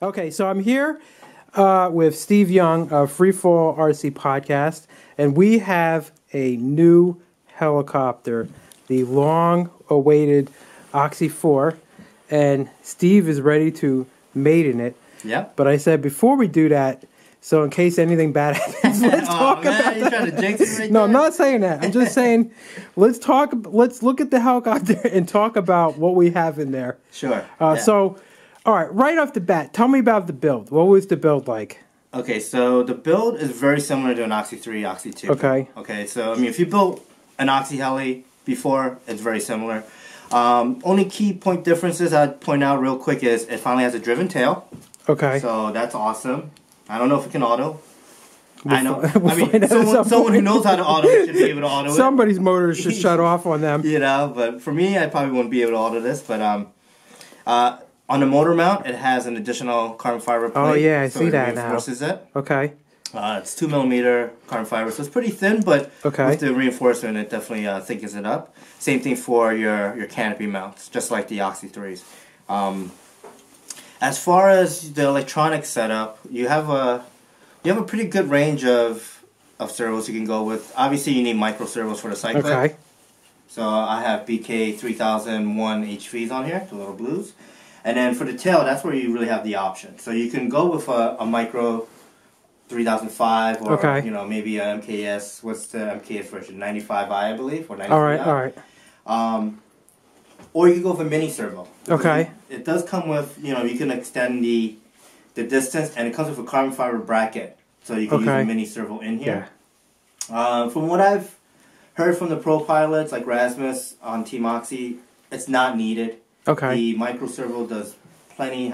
Okay, so I'm here with Steve Young of FreeFall RC Podcast, and we have a new helicopter, the long-awaited OXY 4, and Steve is ready to mate in it. Yeah. But I said before we do that, so in case anything bad happens, let's talk about you're trying to jinx it right No, there? I'm not saying that. I'm just saying let's look at the helicopter and talk about what we have in there. Sure. So, all right, right off the bat, tell me about the build. What was the build like? Okay, so the build is very similar to an OXY 3, OXY 2. Okay. Okay, so I mean, if you built an OXY Heli before, it's very similar. Only key point differences I'd point out real quick is it finally has a driven tail. Okay. So that's awesome. I don't know if it can auto. I know. We'll I mean, someone who knows how to auto should be able to auto it. Somebody's motor should shut off on them. You know, but for me, I probably wouldn't be able to auto this. But on the motor mount, it has an additional carbon fiber plate. Oh yeah, I so see it that now. reinforces it. Okay. It's 2mm carbon fiber, so it's pretty thin, but with the reinforcement, it definitely thickens it up. Same thing for your canopy mounts, just like the OXY 3s. As far as the electronic setup, you have a pretty good range of servos you can go with. Obviously, you need micro servos for the Cyclic. Okay. So I have BK 3001 HVs on here, the little blues. And then for the tail, that's where you really have the option. So you can go with a micro 3005 or you know, maybe a MKS. What's the MKS version? 95i, I believe, or 93i. All right. Or you can go with a mini servo. Okay. It does come with, you know, you can extend the distance, and it comes with a carbon fiber bracket, so you can use a mini servo in here. Yeah. From what I've heard from the pro pilots, like Rasmus on Team OXY, it's not needed. Okay. The micro servo has plenty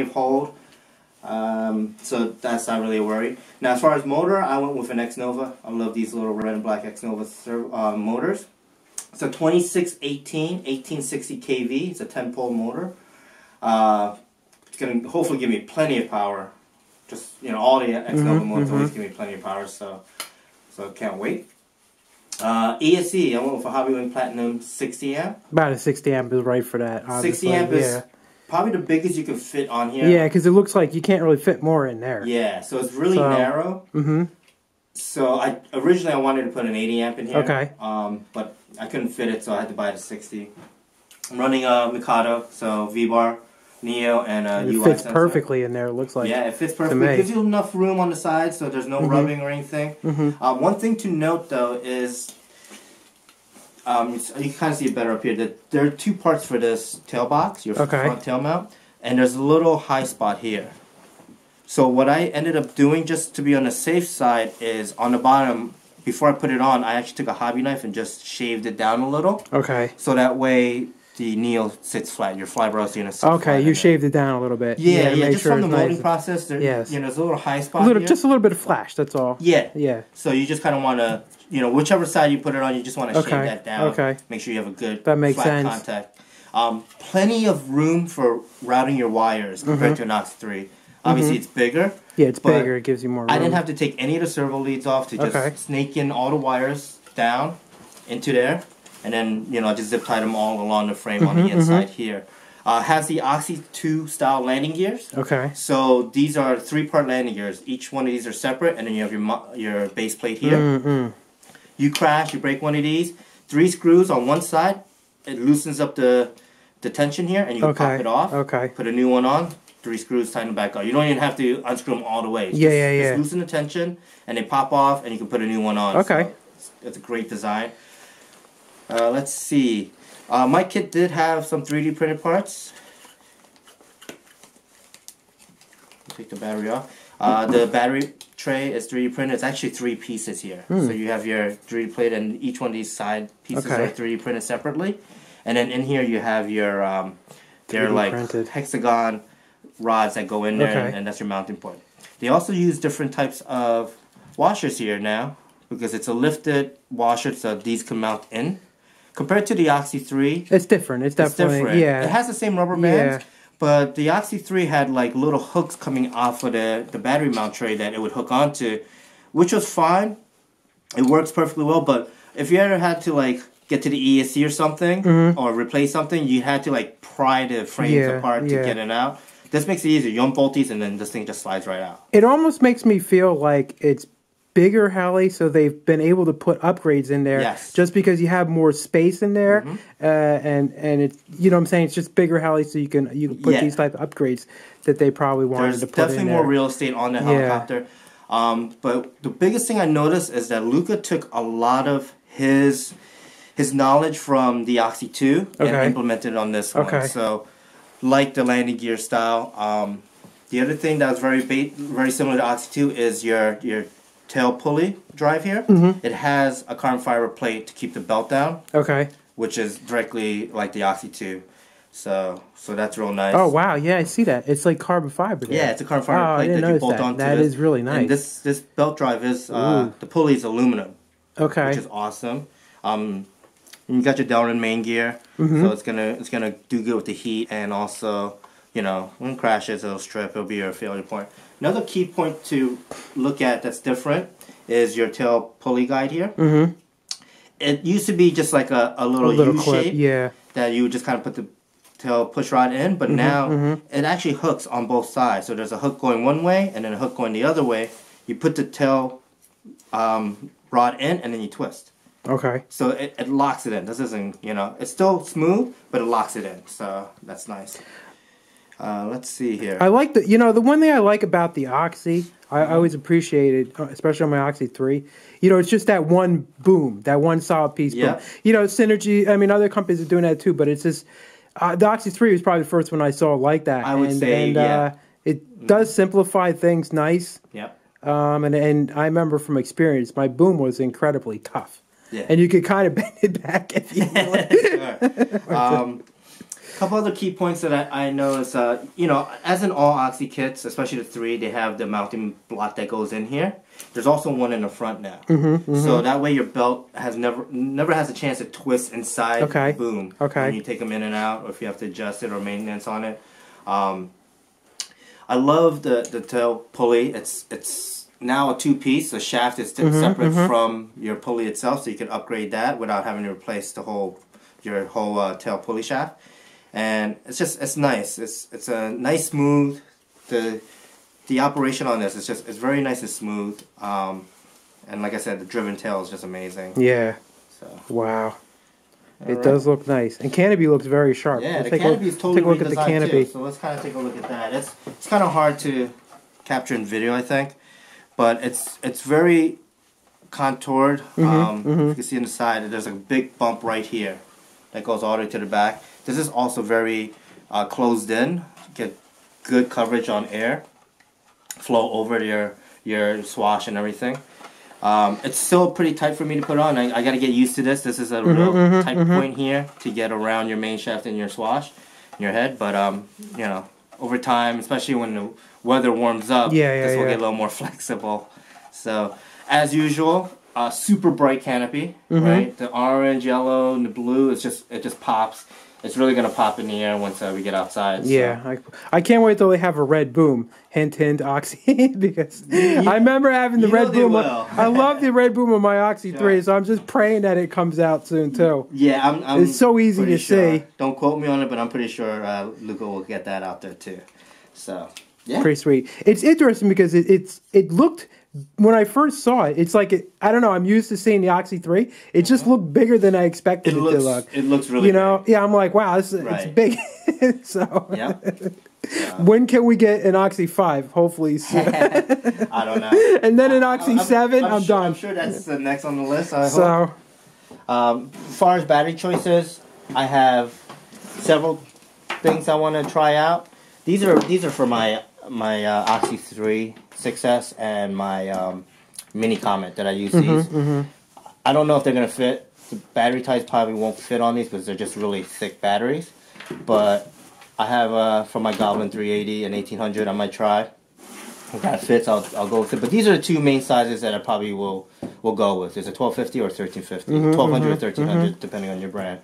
of hold, so that's not really a worry. Now, as far as motor, I went with an Xnova. I love these little red and black Xnova motors. It's a 2618 1860 kV. It's a 10-pole motor. It's going to hopefully give me plenty of power. Just, you know, all the Xnova motors always give me plenty of power, so I can't wait. ESC, I went with a Hobbywing Platinum 60 amp. About a 60 amp is right for that, obviously. 60 amp is probably the biggest you can fit on here. Yeah, because it looks like you can't really fit more in there. Yeah, so it's really narrow. So originally I wanted to put an 80 amp in here. Okay. But I couldn't fit it, so I had to buy the 60. I'm running a Mikado, so V-bar, NEO, and a UI It fits sensor. perfectly in there, it looks like. Yeah, it fits perfectly. It gives you enough room on the side, so there's no rubbing or anything. One thing to note, though, is you can kind of see it better up here. That there are two parts for this tail box, your front tail mount, and there's a little high spot here. So what I ended up doing, just to be on the safe side, is on the bottom, before I put it on, I actually took a hobby knife and just shaved it down a little. Okay. So that way the NEO sits flat. Your fly brows unit sits flat. Okay, you shaved it down a little bit. Yeah, just from the molding process, you know, there's a little high spot here. Just a little bit of flash, that's all. Yeah. Yeah. So you just kind of want to, you know, whichever side you put it on, you just want to shave that down. Okay. Make sure you have a good flat contact. Plenty of room for routing your wires compared to an OXY 3. Obviously, it's bigger. Yeah, it's bigger. It gives you more room. I didn't have to take any of the servo leads off to just snake in all the wires down into there. And then, you know, I just zip tie them all along the frame on the inside here. Has the OXY 2 style landing gears. Okay. So these are 3-part landing gears. Each one of these are separate, and then you have your base plate here. You crash, you break one of these. 3 screws on one side. It loosens up the tension here, and you can pop it off. Put a new one on. 3 screws, tighten them back on. You don't even have to unscrew them all the way. Just loosen the tension, and they pop off, and you can put a new one on. So it's a great design. Let's see. My kit did have some 3D printed parts. Take the battery off. The battery tray is 3D printed. It's actually 3 pieces here. So you have your 3D plate, and each one of these side pieces are 3D printed separately. And then in here you have your they're like hexagon rods that go in there, and that's your mounting point. They also use different types of washers here now, because it's a lifted washer, so these can mount in. Compared to the OXY 3, it's different. It's definitely different. Yeah. It has the same rubber bands, but the OXY 3 had like little hooks coming off of the battery mount tray that it would hook onto, which was fine. It works perfectly well, but if you ever had to like get to the ESC or something or replace something, you had to like pry the frames apart to get it out. This makes it easier. You unbolt these, and then this thing just slides right out. It almost makes me feel like it's bigger heli, so they've been able to put upgrades in there. Yes. Just because you have more space in there, and it's, you know what I'm saying, it's just bigger heli, so you can put these type of upgrades that they probably wanted to put in there. There's definitely more real estate on the helicopter. But the biggest thing I noticed is that Luca took a lot of his knowledge from the OXY 2 and implemented it on this one. So, like the landing gear style. The other thing that was very similar to OXY 2 is your tail pulley drive here. It has a carbon fiber plate to keep the belt down. Which is directly like the OXY 2. So that's real nice. Oh wow, yeah, I see that. It's like carbon fiber there. Yeah, it's a carbon fiber plate that you bolt onto. That is really nice. And this belt drive is the pulley is aluminum. Which is awesome. You got your Delrin main gear, so it's gonna do good with the heat, and also, you know, when it crashes, it'll strip. It'll be your failure point. Another key point to look at that's different is your tail pulley guide here. It used to be just like a little U shape that you would just kind of put the tail push rod in, but now it actually hooks on both sides. So there's a hook going one way and then a hook going the other way. You put the tail rod in and then you twist. So it locks it in. This isn't, you know, it's still smooth, but it locks it in. So that's nice. Let's see here. I like the, you know, the one thing I like about the OXY, I always appreciated, especially on my OXY 3, you know, it's just that one boom, that one solid piece boom. You know, Synergy, I mean, other companies are doing that too, but it's just, the OXY 3 was probably the first one I saw like that. I would say, it does simplify things nice. And I remember from experience, my boom was incredibly tough. And you could kind of bend it back if you want. A couple other key points that I know is, you know, as in all OXY kits, especially the 3, they have the mounting block that goes in here. There's also one in the front now. So that way your belt has never has a chance to twist inside the boom when you take them in and out, or if you have to adjust it or maintenance on it. I love the tail pulley. It's now a 2-piece. The shaft is separate from your pulley itself, so you can upgrade that without having to replace your whole tail pulley shaft. And it's nice. It's a nice smooth. The operation on this it's very nice and smooth. And like I said, the driven tail is just amazing. So wow. It does look nice, and canopy looks very sharp. Yeah, the canopy is totally redesigned, take a look at the canopy. Too, so let's kind of take a look at that. It's kind of hard to capture in video, I think, but it's very contoured. You can see on the side, there's a big bump right here that goes all the way to the back. This is also very closed in. Get good coverage on air, flow over your swash and everything. It's still pretty tight for me to put on. I got to get used to this. This is a real tight point here to get around your main shaft and your swash, your head. But you know, over time, especially when the weather warms up, this will get a little more flexible. So as usual, super bright canopy, right? The orange, yellow, and the blue. It just pops. It's really going to pop in the air once we get outside. Yeah, so. I can't wait till they have a red boom. Hint, hint, OXY. Because I remember having the red boom. I love the red boom on my OXY 3, so I'm just praying that it comes out soon, too. Yeah, it's so easy to see. Don't quote me on it, but I'm pretty sure Luca will get that out there, too. So, yeah. Pretty sweet. It's interesting because it looked... When I first saw it, it's like, I don't know, I'm used to seeing the OXY 3. It just looked bigger than I expected it to look. It looks really big. Yeah, I'm like, wow, it's big. So, when can we get an OXY 5? Hopefully soon. I don't know. And then an OXY 7, I'm done. I'm sure that's the next on the list, I hope. As far as battery choices, I have several things I want to try out. These are for my OXY 3 6S and my Mini Comet that I use these. I don't know if they're going to fit. The battery types probably won't fit on these because they're just really thick batteries. But I have for my Goblin 380 and 1800 I might try. If that fits, I'll go with it. But these are the two main sizes that I probably will go with. There's a 1250 or 1350. 1200 or 1300 depending on your brand.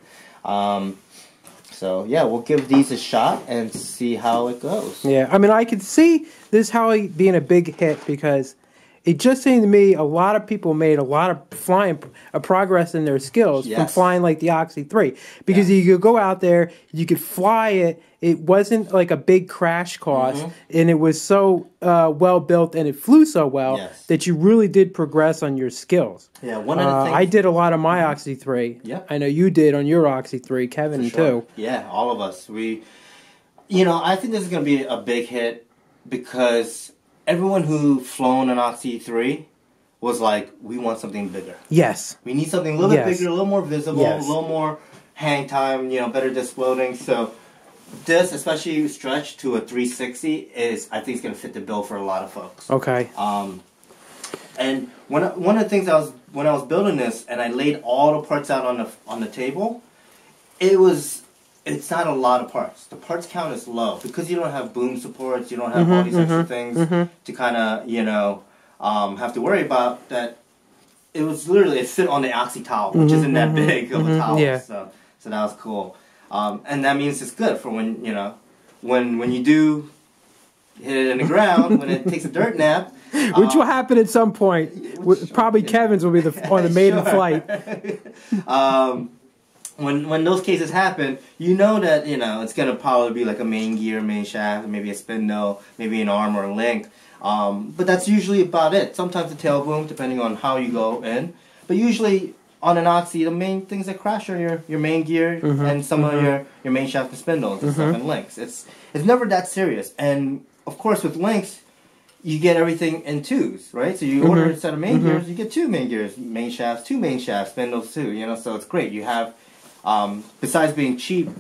So, yeah, we'll give these a shot and see how it goes. Yeah, I mean, I could see this Heli being a big hit because it just seemed to me a lot of people made a lot of flying progress in their skills from flying like the OXY 3. Because you could go out there, you could fly it. It wasn't like a big crash cost, and it was so well built, and it flew so well that you really did progress on your skills. Yeah, one of the things I did a lot on my OXY 3. Yep. I know you did on your OXY 3, Kevin too. Yeah, all of us. I think this is going to be a big hit because everyone who flown an OXY 3 was like, we want something bigger. Yes. We need something a little bit bigger, a little more visible, a little more hang time, better disc loading. So this, especially stretched to a 360, I think is going to fit the bill for a lot of folks. Okay. And one of the things when I was building this and I laid all the parts out on the table, it's not a lot of parts. The parts count is low because you don't have boom supports, you don't have all these extra things to kind of have to worry about. That it fit on the OXY towel, which isn't that big of a towel. Yeah. So that was cool. And that means it's good for when you do hit it in the ground, when it takes a dirt nap. Which will happen at some point. Probably Kevin's will be on the maiden flight. When those cases happen, you know that it's gonna probably be like a main gear, main shaft, maybe a spindle, maybe an arm or a link. But that's usually about it. Sometimes a tail boom, depending on how you go in. But usually on an OXY, the main things that crash are your main gear and some of your main shaft and spindles and stuff and links. It's never that serious. And of course with links, you get everything in twos, right? So you order a set of main gears, you get 2 main gears, main shafts, 2 main shafts, spindles too. So it's great. You have besides being cheap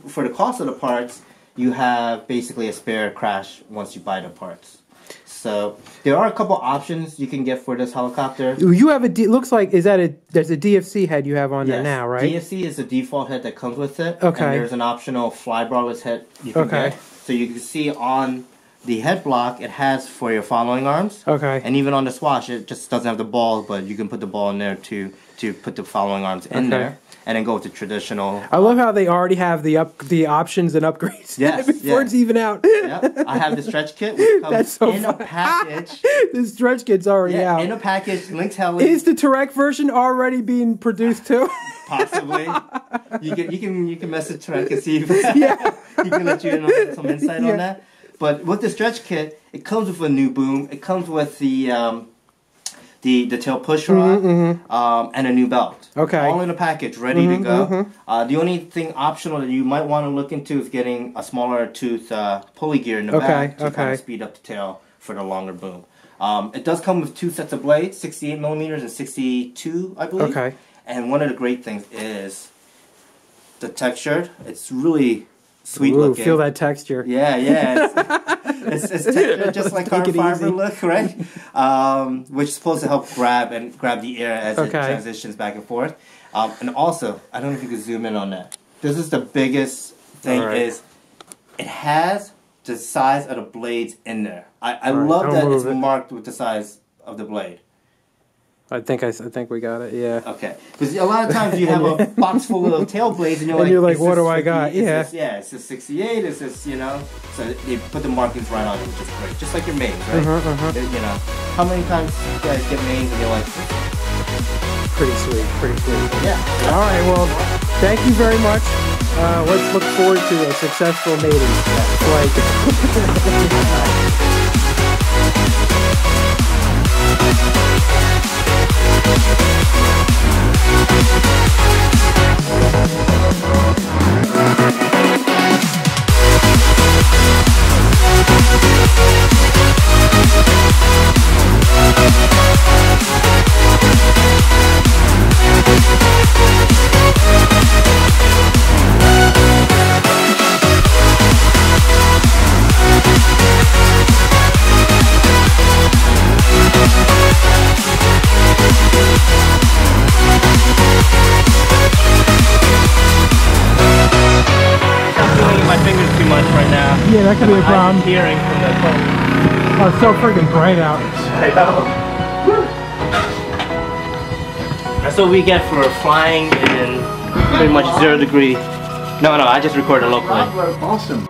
for the cost of the parts, you have basically a spare crash once you buy the parts. So there are a couple options you can get for this helicopter. You have looks like there's a DFC head you have on there now, right? DFC is the default head that comes with it. Okay. And there's an optional fly barless head you can get. So you can see on the head block, it has for your following arms. Okay. And even on the swash, it just doesn't have the ball, but you can put the ball in there to put the following arms in there. And then go with the traditional. I love how they already have the options and upgrades before it's even out. I have the stretch kit, which comes in a package. The stretch kit's already out. In a package, Lynx Heli. Is the Tarek version already being produced too? Possibly. You can message Tarek and see if he can let you in on some insight on that. But with the stretch kit, it comes with a new boom. It comes with the tail push rod and a new belt. Okay. All in a package, ready to go. The only thing optional that you might want to look into is getting a smaller tooth pulley gear in the back to kind of speed up the tail for the longer boom. It does come with 2 sets of blades, 68 millimeters and 62, I believe. Okay. And one of the great things is the texture. It's really sweet looking. Feel that texture. Yeah. It's textured just like carbon fiber look, right? Which is supposed to help grab the air as it transitions back and forth. And also, I don't know if you can zoom in on that. This is the biggest thing is it has the size of the blades in there. I love that it's marked with the size of the blade. I think we got it. Yeah. Okay. Because a lot of times you have a box full of tail blades, and you're like, what do I got? It's this 68. It's this, So they put the markings right on it, which is great. Just like your mains, right? How many times you guys get mains and you're like, pretty sweet. Yeah. All right. Well, thank you very much. Let's look forward to a successful mating flight. Yeah, that could be a problem. Hearing from the phone. Oh, it's so freaking bright out. I know. That's what we get for flying in pretty much 0 degree. No, I just recorded locally. Awesome.